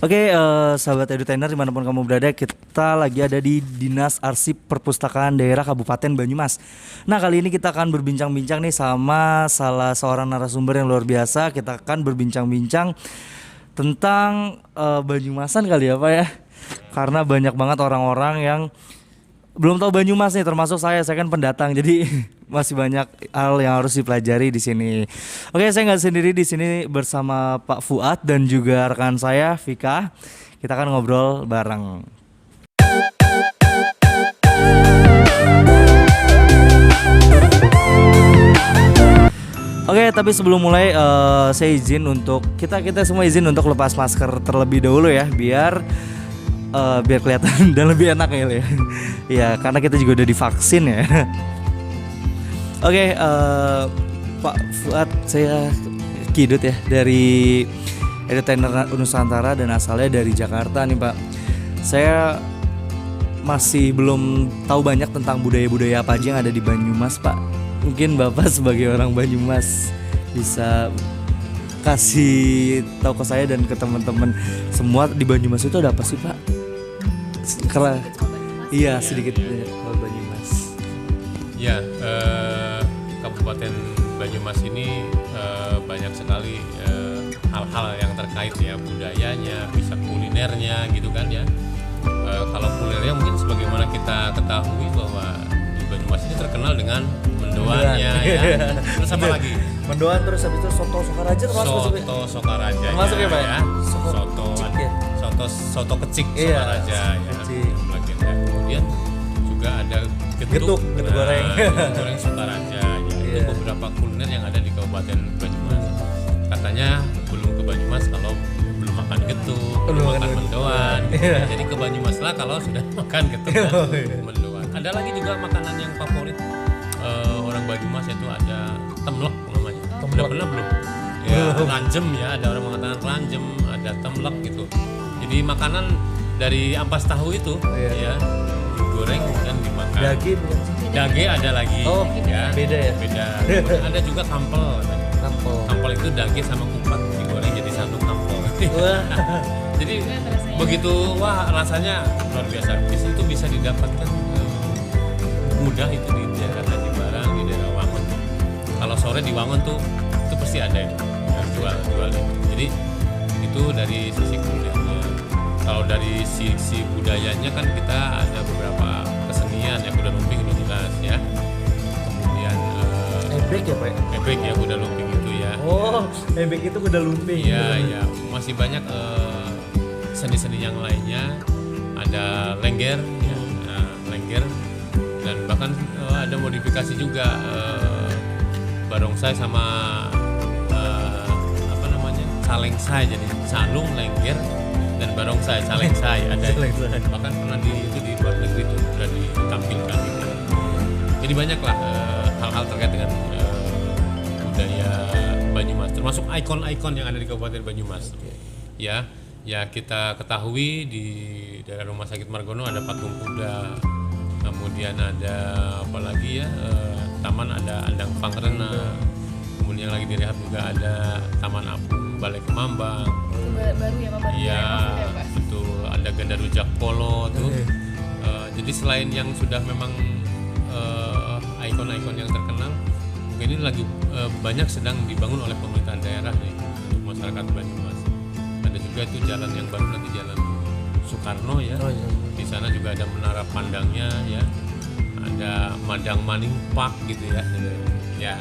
Oke, sahabat edutainer dimanapun kamu berada, kita lagi ada di Dinas Arsip Perpustakaan Daerah Kabupaten Banyumas. Nah, kali ini kita akan berbincang-bincang nih sama salah seorang narasumber yang luar biasa. Kita akan berbincang-bincang tentang Banyumasan kali ya Pak ya. Karena banyak banget orang-orang yang belum tahu Banyumas nih, termasuk saya kan pendatang, jadi masih banyak hal yang harus dipelajari di sini. Oke, saya nggak sendiri di sini bersama Pak Fuad dan juga rekan saya Vika. Kita akan ngobrol bareng. Oke, tapi sebelum mulai saya izin untuk kita semua izin untuk lepas masker terlebih dahulu ya, biar kelihatan dan lebih enak ya. Ya, karena kita juga udah divaksin ya. Oke, Pak Fuad, saya Kidut ya dari Edutainer Nusantara dan asalnya dari Jakarta nih Pak. Saya masih belum tahu banyak tentang budaya-budaya apa aja yang ada di Banyumas Pak. Mungkin Bapak sebagai orang Banyumas bisa kasih tahu ke saya dan ke teman-teman semua di Banyumas itu ada apa sih Pak? Karena iya sedikit soal Banyumas. Ya, Kabupaten Banyumas ini banyak sekali hal-hal yang terkait ya, budayanya, bisa kulinernya gitu kan ya. Kalau kulinernya mungkin sebagaimana kita ketahui bahwa di Banyumas ini terkenal dengan mendoannya ya. Terus apa lagi? Mendoan, terus habis itu soto Sokaraja termasuk Soto Sokaraja termasuk ya Pak? Ya. Soto kecik Iya, Sokaraja ya. kecik. Kemudian juga ada Getuk goreng. Getuk goreng Sokaraja ya. Itu beberapa kuliner yang ada di Kabupaten Banyumas. Katanya belum ke Banyumas kalau belum makan getuk, belum makan mendoan. Jadi ke Banyumas lah kalau sudah makan getuk dan mendoan. Ada lagi juga makanan yang favorit orang Banyumas, itu ada temlek namanya. Udah pernah belum? Ya, ranjem ya, ada orang mengatakan ranjem, ada temlek gitu. Jadi makanan dari ampas tahu itu ya, digoreng dan dimakan. Dage ada lagi. Oh, ya. Beda ya? Beda. Ada juga kampel. Kampel itu dage sama kupat digoreng jadi satu kampel. Jadi begitu, wah rasanya luar biasa. Di situ bisa didapatkan mudah itu di daerah Tanjung Barang, di daerah Wangon. Kalau sore di Wangon tuh itu pasti ada yang jual itu. Jadi itu dari sisi kulinernya. Kalau dari sisi budayanya kan kita ada beberapa kesenian ya, kuda lumping itu jelas ya. Kemudian ebek ya Pak? Ebek ya, kuda lumping itu ya. Oh, ebek itu kuda lumping. Iya, ya. Masih banyak seni-seni yang lainnya. Ada lengger ya, lengger, dan bahkan ada modifikasi juga barongsai sama calengsai, jadi calung, lengger, dan barongsai, calengsai ada. Bahkan pernah di luar negeri itu sudah ditampilkan gitu. Jadi banyaklah hal-hal terkait dengan budaya Banyumas, termasuk ikon-ikon yang ada di Kabupaten Banyumas. Ya kita ketahui di daerah Rumah Sakit Margono ada patung kuda, kemudian ada apa lagi ya, taman, ada Andang Pangrena, kemudian yang lagi direhab juga ada Taman Apung, Balai Kemambang. Baru ya Pak? Iya, betul. Ada Ganda Rujak Polo tuh. Jadi selain yang sudah memang ikon-ikon yang terkenal, mungkin ini lagi banyak sedang dibangun oleh pemerintahan daerah nih untuk masyarakat Banyumas. Ada juga itu jalan yang baru, nanti Jalan Soekarno ya. Di sana juga ada menara pandangnya ya. Ada Madang Maning Park gitu ya. Ya.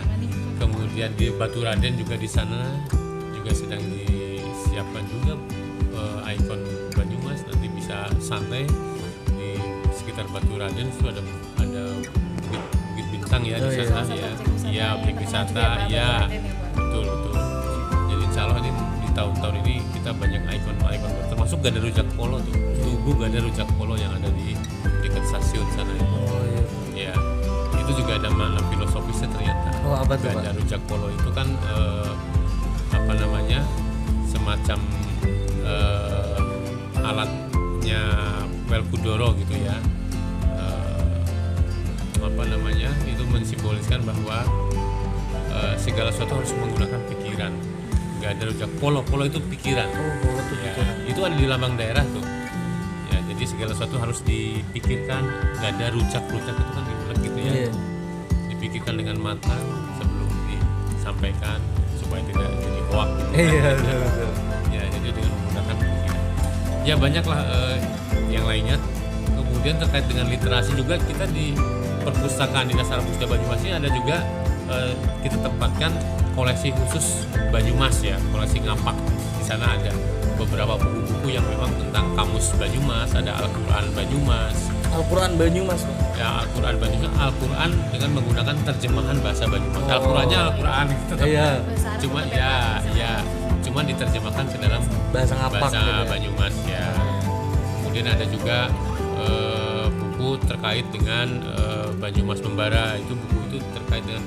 Kemudian di Baturaden juga di sana juga sedang disiapkan juga ikon Banyumas, nanti bisa santai di sekitar Baturaden. Itu ada bukit bintang ya di sana ya. Iya, objek wisata ya. Betul. Jadi insya Allah ini di tahun-tahun ini kita banyak ikon termasuk Ganda Rujak Polo tuh. Tugu Ganda Rujak Polo yang ada di dekat stasiun sana itu. Ya. Itu juga ada makna filosofisnya ternyata. Apa tuh, Ganda Rujak Polo itu kan semacam alatnya Welkudoro gitu ya. Itu mensimboliskan bahwa segala sesuatu harus menggunakan pikiran. nggak ada rujak. Polo itu pikiran. Polo itu Ya, itu ada di lambang daerah tuh. Ya, jadi segala sesuatu harus dipikirkan. Nggak ada rujak itu kan diulang gitu ya. Iya. Dipikirkan dengan matang sebelum disampaikan supaya tidak jadi hoak. Gitu, Iya, kan. betul. Ya, jadi dengan menggunakan pikiran. Ya banyaklah yang lainnya. Kemudian terkait dengan literasi juga kita di perpustakaan Dinas Arpusta Banyumas ini ada juga kita tempatkan koleksi khusus Banyumas ya, koleksi ngapak. Di sana ada beberapa buku-buku yang memang tentang kamus Banyumas, ada Al-Qur'an Banyumas. Al-Qur'an Banyumas, Pak. Ya, Al-Qur'an Banyumas, Al-Qur'an dengan menggunakan terjemahan bahasa Banyumas. Al-Qur'annya Al-Qur'an tetap. Iya. Cuma cuma diterjemahkan ke dalam Bahasa ngapak bahasa gitu ya. Banyumas ya. Kemudian ada juga buku terkait dengan Banyumas Membara. Itu buku itu terkait dengan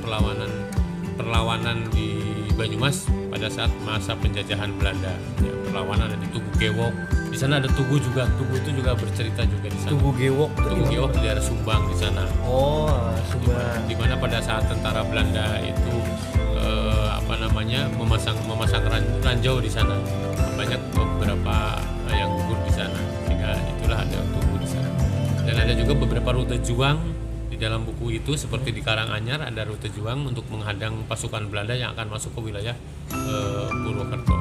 perlawanan di Banyumas pada saat masa penjajahan Belanda. Ya, perlawanan ada di Tugu Gewok. Di sana ada Tugu juga. Tugu itu juga bercerita juga di sana. Tugu Gewok. Tugu Gewok di daerah Sumbang di sana. Oh, Sumbang. Di mana pada saat tentara Belanda itu memasang ranjau di sana. Banyak beberapa yang gugur di sana. Sehingga itulah ada Tugu di sana. Dan ada juga beberapa rute juang di dalam buku itu, seperti di Karanganyar ada rute juang untuk menghadang pasukan Belanda yang akan masuk ke wilayah Purwokerto.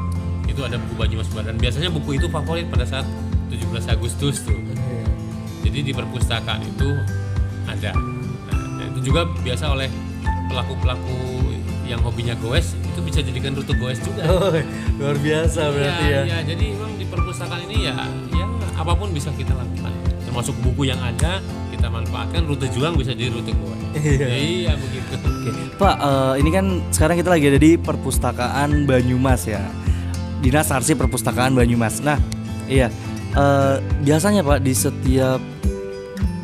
Itu ada buku Banyumas Membara. Dan biasanya buku itu favorit pada saat 17 Agustus tuh. Jadi di perpustakaan itu ada. Nah, itu juga biasa oleh pelaku-pelaku yang hobinya goes, itu bisa jadikan rute goes juga. Oh, luar biasa berarti ya. Ya, jadi memang di perpustakaan ini ya apapun bisa kita lakukan. Termasuk buku yang ada kita manfaatkan, rute juang bisa jadi rute goes. Iya begitu. Oke. Pak, ini kan sekarang kita lagi ada di perpustakaan Banyumas ya. Dinas Arsip Perpustakaan Banyumas. Nah, iya. Biasanya Pak di setiap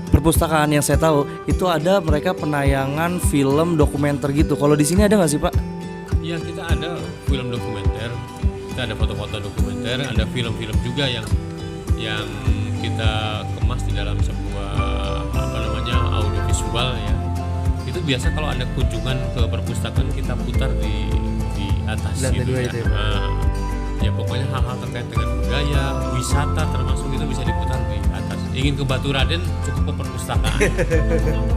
perpustakaan yang saya tahu itu ada mereka penayangan film dokumenter gitu. Kalau di sini ada nggak sih Pak? Iya, kita ada film dokumenter, kita ada foto-foto dokumenter, ada film-film juga yang kita kemas di dalam sebuah audiovisual ya. Itu biasa kalau ada kunjungan ke perpustakaan kita putar di atas gitu ya. Ya pokoknya hal-hal terkait dengan budaya, wisata termasuk itu bisa diputar di atas. Ingin ke Baturaden cukup ke perpustakaan.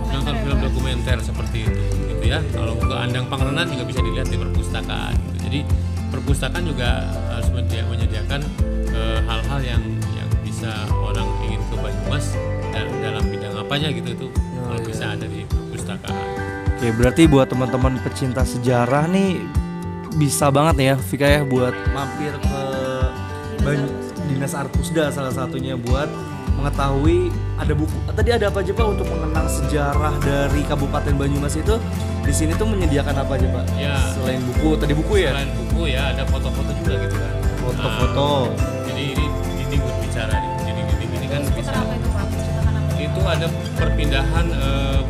Nonton film dokumenter seperti itu gitu ya. Kalau ke Andang Pangerenan juga bisa dilihat di perpustakaan gitu. Jadi perpustakaan juga harus menyediakan hal-hal yang bisa orang ingin ke Banyumas dan dalam bidang apanya gitu tuh bisa ada di perpustakaan. Oke, berarti buat teman-teman pecinta sejarah nih bisa banget nih ya Vika ya buat mampir ke Dinas Arpusda salah satunya buat mengetahui ada buku. Tadi ada apa aja Pak untuk mengenang sejarah dari Kabupaten Banyumas itu? Di sini tuh menyediakan apa aja Pak? Ya. Selain buku, tadi buku ya? Selain buku ya ada foto-foto juga gitu kan. Foto-foto. Jadi ini dinding berbicara nih. Jadi dinding ini kan bisa. Apa itu Pak? Ceritakan apa? Itu ada perpindahan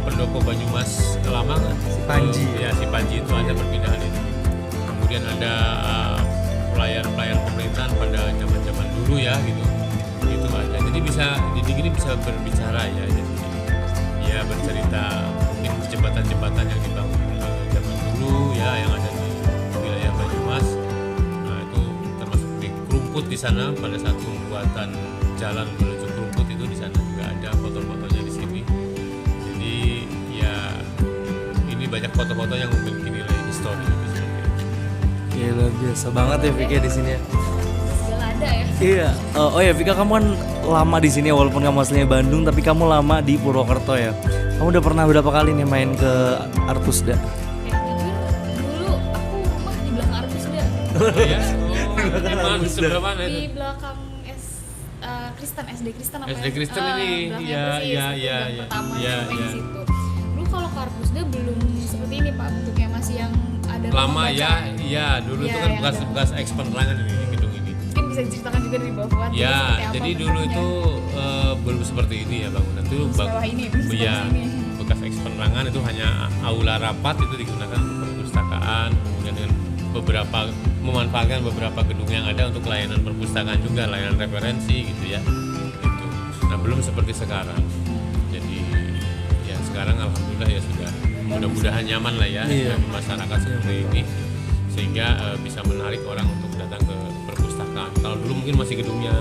pendopo Banyumas ke Lamangan. Si Panji. Ya, si Panji itu ada perpindahan itu. Kemudian ada pelayan-pelayan pemerintahan pada zaman-zaman dulu ya gitu. Itu ada. Jadi dinding ini bisa berbicara ya. Jadi ya bercerita mungkin jembatan-jembatan yang dibangun zaman dulu ya yang ada di wilayah Banyumas. Nah, itu termasuk di Kerumput di sana pada saat pembuatan jalan menuju Kerumput itu di sana juga ada foto-fotonya di sini. Jadi ya ini banyak foto-foto yang memiliki nilai histori. Iya luar biasa banget ya Vika di sini ya. Segala ada ya. Iya. Oh ya Vika, kamu kan lama di sini walaupun kamu aslinya Bandung tapi kamu lama di Purwokerto ya. Kamu udah pernah berapa kali nih main ke Arpusda? Jujur dulu aku rumah di belakang Arpusda. Ya. Mana sebelah mana Di itu? belakang Kristen, SD Kristen apa SD Kristen ini. Iya, pertama iya. sampai di situ. Dulu kalau ke Arpusda belum seperti ini Pak, bentuknya masih yang ada Lama ruang ya, baca. iya dulu Iya, itu kan yang bekas eks penerangan ini gedung ini. Mungkin bisa diceritakan juga dari bawah seperti Ya, apa jadi dulu bentuknya. itu belum seperti ini ya bangunan itu. Sewah ini, belum seperti Ya, ini. bekas eks penerangan itu hanya aula rapat itu digunakan untuk perpustakaan, kemudian dengan memanfaatkan beberapa gedung yang ada untuk layanan perpustakaan juga, layanan referensi gitu ya. Gitu. Nah, belum seperti sekarang. Jadi ya sekarang alhamdulillah ya sudah mudah-mudahan nyaman lah ya Iya. bagi masyarakat seperti ini. sehingga bisa menarik orang untuk datang ke perpustakaan. Kalau dulu mungkin masih gedungnya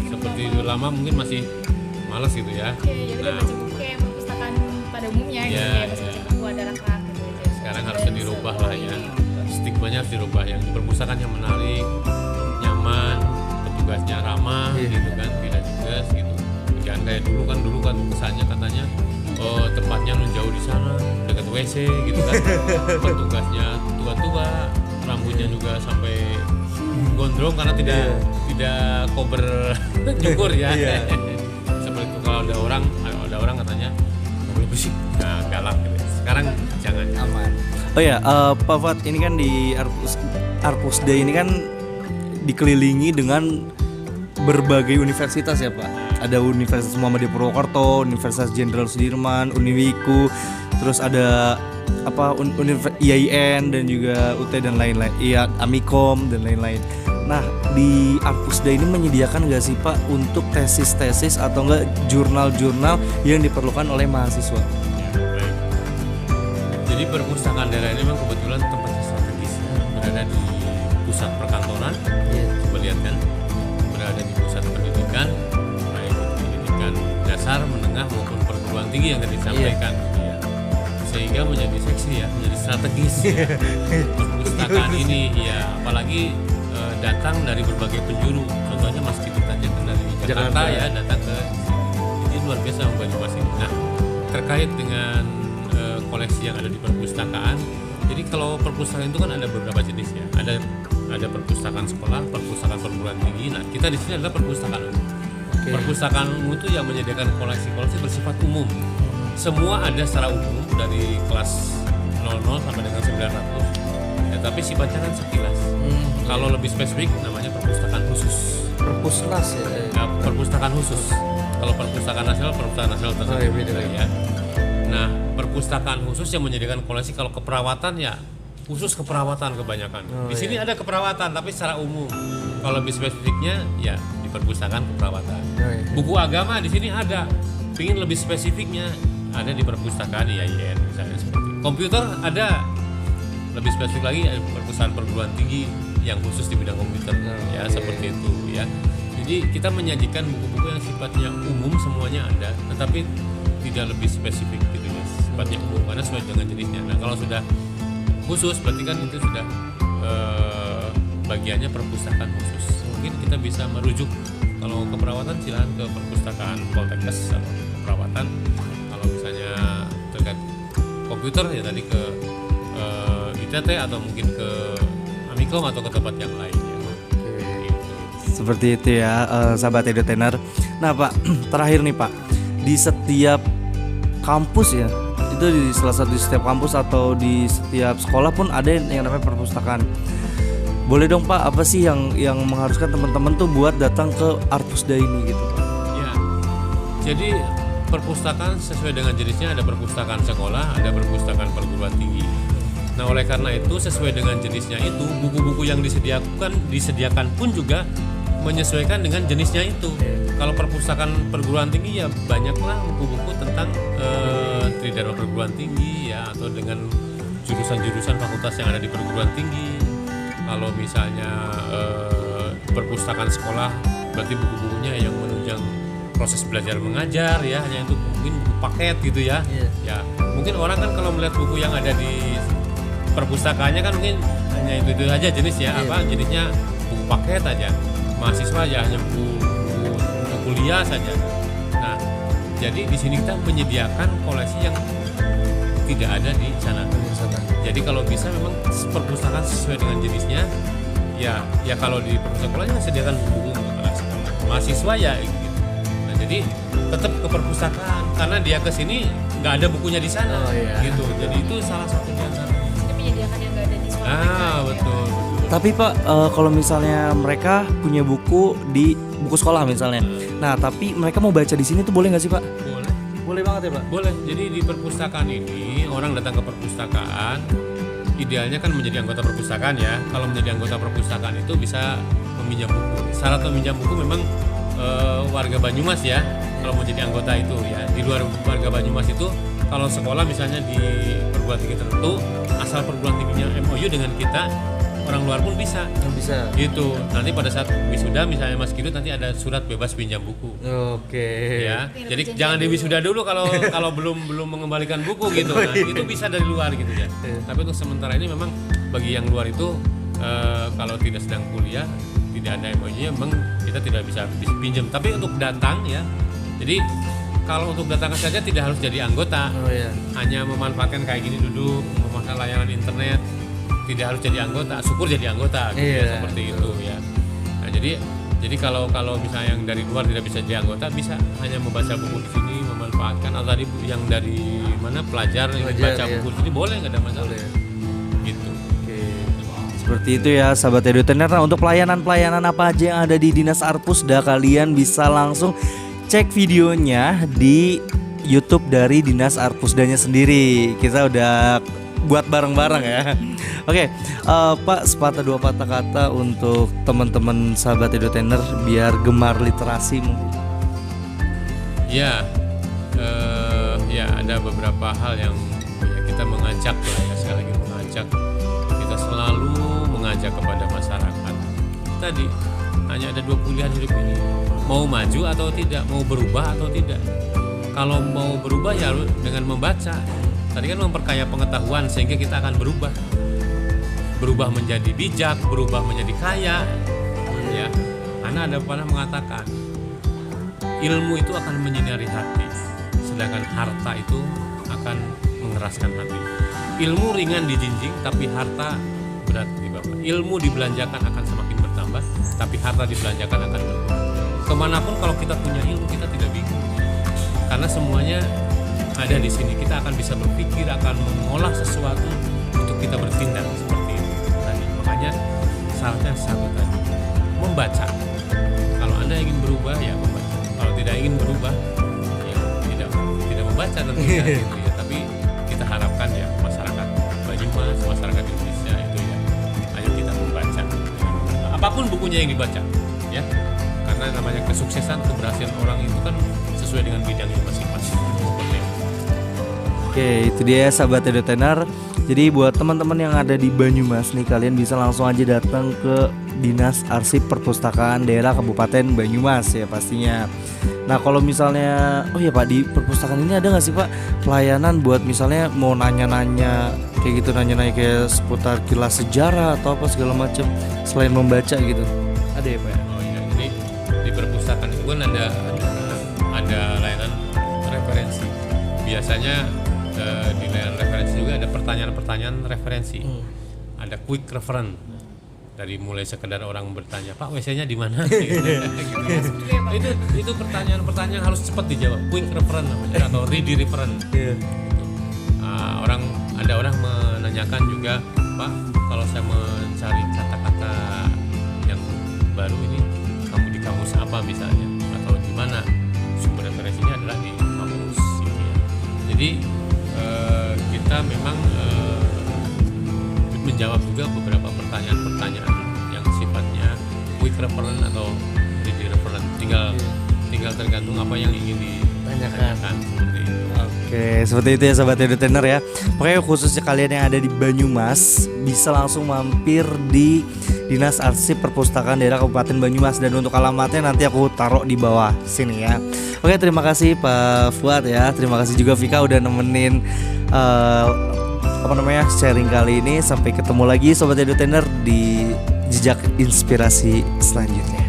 seperti itu lama, mungkin masih malas gitu ya. Oke, ya udah baca buku kayak perpustakaan pada umumnya gitu, Iya, kayak baca iya. buku ada rak-rak gitu. Sekarang harusnya dirubah lah ya, stigmanya harus dirubah, yang di perpustakaan yang menarik, nyaman, petugasnya ramah gitu kan, tidak judes gitu. Jangan kayak dulu kan kesannya katanya tempatnya jauh di sana dekat WC gitu kan. Petugasnya tua-tua, rambutnya juga sampai gondrong karena tidak cover cukur ya. Seperti itu. Kalau ada orang katanya nggak boleh bersih, nah galak gitu. Sekarang jangan, aman. Oh ya, Pak Fat, ini kan di Arpusda ini kan dikelilingi dengan berbagai universitas ya Pak. Ada Universitas Muhammadiyah Purwokerto, Universitas Jenderal Sudirman, Uniwiku, terus ada IAIN dan juga UT dan lain-lain, Amikom dan lain-lain. Nah, di Arpusda ini menyediakan nggak sih Pak untuk tesis-tesis atau enggak jurnal-jurnal yang diperlukan oleh mahasiswa? Ya, baik. Jadi perpustakaan daerah ini memang kebetulan tempatnya strategis, berada di pusat perkantoran. Coba lihat kan, berada di pusat pendidikan, baik pendidikan dasar, menengah maupun perguruan tinggi yang tadi disampaikan. Ya. Sehingga menjadi seksi ya, menjadi strategis ya. Perpustakaan ini ya, apalagi datang dari berbagai penjuru. Contohnya Mas Kipit aja kan dari Jakarta ya, datang ke ini luar biasa Banyumas ini. Nah, terkait dengan koleksi yang ada di perpustakaan. Jadi kalau perpustakaan itu kan ada beberapa jenis ya. Ada perpustakaan sekolah, perpustakaan perguruan tinggi. Nah, kita di sini adalah perpustakaan umum. Perpustakaan umum itu yang menyediakan koleksi-koleksi bersifat umum. Semua ada secara umum dari kelas 00 sampai dengan 900. Ya, tapi sifatnya kan sekilas. Kalau lebih spesifik namanya perpustakaan khusus. Perpusnas ya. Ya, perpustakaan khusus. Kalau perpustakaan nasional tersebut beda ya. Nah, perpustakaan khusus yang menyediakan koleksi, kalau keperawatan ya khusus keperawatan kebanyakan. Di sini ada keperawatan tapi secara umum. Kalau lebih spesifiknya ya di perpustakaan keperawatan. Buku agama di sini ada. Pingin lebih spesifiknya ada di perpustakaan IAIN misalnya seperti itu. Komputer ada. Lebih spesifik lagi ada perpustakaan perguruan tinggi yang khusus di bidang komputer seperti itu ya. Jadi kita menyajikan buku-buku yang sifatnya umum, semuanya ada, tetapi tidak lebih spesifik gitu ya, sifatnya umum karena sesuai dengan jenisnya. Nah, kalau sudah khusus berarti kan itu sudah bagiannya perpustakaan khusus. Mungkin kita bisa merujuk, kalau keperawatan silakan ke perpustakaan Poltekkes atau keperawatan. Kalau misalnya terkait komputer ya tadi ke ITT atau mungkin ke Amikom atau ke tempat yang lain ya. Gitu. Seperti itu ya, sahabat edutainer. Nah Pak, terakhir nih Pak, di setiap kampus ya, itu di salah satu di setiap kampus atau di setiap sekolah pun ada yang namanya perpustakaan. Boleh dong Pak, apa sih yang mengharuskan teman-teman tuh buat datang ke Arpusda ini gitu Pak? Ya, jadi perpustakaan sesuai dengan jenisnya, ada perpustakaan sekolah, ada perpustakaan perguruan tinggi. Nah, oleh karena itu sesuai dengan jenisnya itu, buku-buku yang disediakan pun juga menyesuaikan dengan jenisnya itu. Kalau perpustakaan perguruan tinggi ya banyaklah buku-buku tentang tridharma perguruan tinggi ya, atau dengan jurusan-jurusan fakultas yang ada di perguruan tinggi. Kalau misalnya perpustakaan sekolah berarti buku-bukunya yang menunjang proses belajar mengajar ya, hanya itu mungkin buku paket gitu ya. Ya, mungkin orang kan kalau melihat buku yang ada di perpustakaannya kan mungkin hanya itu aja jenis ya, jenisnya buku paket aja, mahasiswa ya hanya buku kuliah saja. Nah, jadi di sini kita menyediakan koleksi yang tidak ada di sana. Jadi kalau bisa memang perpustakaan sesuai dengan jenisnya. Ya kalau di perpustakaan sekolahnya sediakan buku untuk anak sekolah, mahasiswa ya gitu. Nah, jadi tetap ke perpustakaan karena dia ke sini nggak ada bukunya di sana gitu. Jadi itu salah satunya. Menyediakan yang nggak ada di sekolah. Betul. Tapi Pak, kalau misalnya mereka punya buku di buku sekolah misalnya, nah tapi mereka mau baca di sini tuh boleh nggak sih Pak? Boleh banget ya Pak. Boleh. Jadi di perpustakaan ini orang datang ke perpustakaan, idealnya kan menjadi anggota perpustakaan ya. Kalau menjadi anggota perpustakaan itu bisa meminjam buku. Syarat meminjam buku memang warga Banyumas ya. Kalau mau jadi anggota itu ya. Di luar warga Banyumas itu, kalau sekolah misalnya di perguruan tinggi tertentu, asal perguruan tingginya MOU dengan kita, orang luar pun bisa. Bisa. Gitu. Nanti pada saat wisuda misalnya Mas Kidut nanti ada surat bebas pinjam buku. Oke. Ya. Tapi ada Jadi perjanjian jangan di dulu. wisuda dulu kalau belum mengembalikan buku gitu. Nah, itu bisa dari luar gitu ya. Tapi untuk sementara ini memang bagi yang luar itu kalau tidak sedang kuliah, tidak ada MOU-nya, memang kita tidak bisa pinjam. Tapi untuk datang ya. Jadi kalau untuk datang saja tidak harus jadi anggota. Oh iya. Hanya memanfaatkan kayak gini duduk, memanfaatkan layanan internet, tidak harus jadi anggota, syukur jadi anggota gitu ya, Iya, seperti itu ya. Nah, jadi kalau misalnya yang dari luar tidak bisa jadi anggota, bisa hanya membaca buku di sini, memanfaatkan, atau tadi yang dari mana pelajar yang baca iya. buku di sini boleh, nggak ada masalah. Gitu. Oke. Seperti itu ya sahabat edutainer. Nah, untuk pelayanan apa aja yang ada di Dinas Arpusda, kalian bisa langsung cek videonya di YouTube dari Dinas Arpusdanya sendiri. Kita udah buat bareng-bareng ya. Oke, Pak, sepatah dua patah kata untuk teman-teman sahabat edutainer biar gemar literasi mungkin. Ya, ya ada beberapa hal yang ya, kita mengajak lah ya, sekali lagi mengajak, kita selalu mengajak kepada masyarakat. Tadi hanya ada dua pilihan hidup ini, mau maju atau tidak, mau berubah atau tidak. Kalau mau berubah ya dengan membaca. Tadi kan memperkaya pengetahuan sehingga kita akan berubah menjadi bijak, berubah menjadi kaya. Ya, karena ada pernah mengatakan ilmu itu akan menyinari hati, sedangkan harta itu akan mengeraskan hati. Ilmu ringan dijinjing, tapi harta berat dibawa. Ilmu dibelanjakan akan semakin bertambah, tapi harta dibelanjakan akan berkurang. Kemanapun kalau kita punya ilmu, kita tidak bingung, karena semuanya ada di sini. Kita akan bisa berpikir, akan mengolah sesuatu untuk kita bertindak seperti itu tadi. Makanya syaratnya satu tadi, membaca. Kalau Anda ingin berubah ya membaca. Kalau tidak ingin berubah ya tidak membaca tentunya gitu ya. Tapi kita harapkan ya masyarakat Banyumas, masyarakat Indonesia itu ya, ayo kita membaca. Apapun bukunya yang dibaca ya. Karena namanya kesuksesan, keberhasilan orang itu kan sesuai dengan bidangnya masing-masing. Oke, itu dia sahabat edutainer. Jadi buat teman-teman yang ada di Banyumas nih, kalian bisa langsung aja datang ke Dinas Arsip Perpustakaan Daerah Kabupaten Banyumas ya pastinya. Nah kalau misalnya, oh ya Pak, di perpustakaan ini ada nggak sih Pak pelayanan buat misalnya mau nanya-nanya kayak gitu, nanya-nanya kayak seputar kilas sejarah atau apa segala macam selain membaca gitu? Ada ya Pak? Oh iya, jadi di perpustakaan itu kan ada layanan referensi. Biasanya di layanan referensi juga ada pertanyaan-pertanyaan referensi. Ada quick reference. Dari mulai sekedar orang bertanya, Pak WC-nya di mana? Gitu. Itu pertanyaan-pertanyaan harus cepat dijawab. Quick reference namanya, atau ready reference. Ada orang menanyakan juga, Pak, kalau saya mencari kata-kata yang baru ini, kamu di kamus apa misalnya, atau di mana? Sumber referensinya adalah di kamus. Gitu ya. Jadi kita memang menjawab juga beberapa pertanyaan-pertanyaan yang sifatnya quick reference atau ready reference. Tinggal tergantung apa yang ingin ditanyakan seperti itu. Oke, seperti itu ya sahabat edutainer ya. Pokoknya khususnya kalian yang ada di Banyumas bisa langsung mampir di Dinas Arsip Perpustakaan Daerah Kabupaten Banyumas, dan untuk alamatnya nanti aku taruh di bawah sini ya. Oke, terima kasih Pak Fuad ya. Terima kasih juga Vika udah nemenin sharing kali ini. Sampai ketemu lagi sobat edutainer di jejak inspirasi selanjutnya.